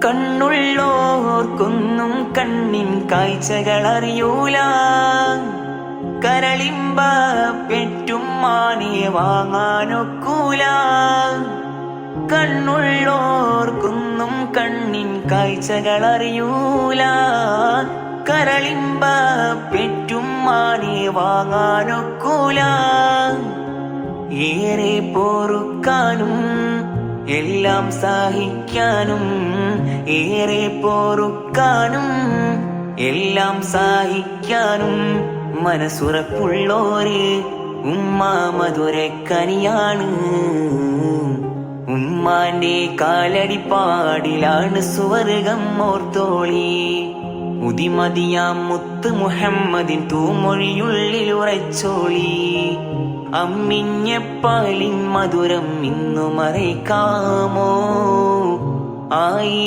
കണ്ണുള്ളോർക്കൊന്നും കണ്ണിൻ കാഴ്ചകളറിയൂല. കരളിമ്പ പെറ്റും മാനെ വാങ്ങാനൊക്കൂല. കണ്ണുള്ളോർക്കൊന്നും കണ്ണിൻ കാഴ്ചകളറിയൂല. കരളിമ്പ പെറ്റും മാനെ വാങ്ങാനൊക്കൂല. ഏറെ പൊറുക്കാനും എല്ലാം സഹിക്കാനും, ഏറെ പൊറുക്കാനും എല്ലാം സഹിക്കാനും മനസ്സുറപ്പുള്ളോര് ഉമ്മ മധുരക്കനിയാണ്. ഉമ്മാന്റെ കാലടിപ്പാടിലാണ് സ്വർഗം ഓർത്തോളി. ഉദിമതിയാം മുത്ത് മുഹമ്മദിൻ തൂമൊഴിയുള്ളിൽ ഉറച്ചോളി. അമ്മിഞ്ഞപ്പാലിൻ മധുരം ഇന്നു മറയ്ക്കാമോ? ആയി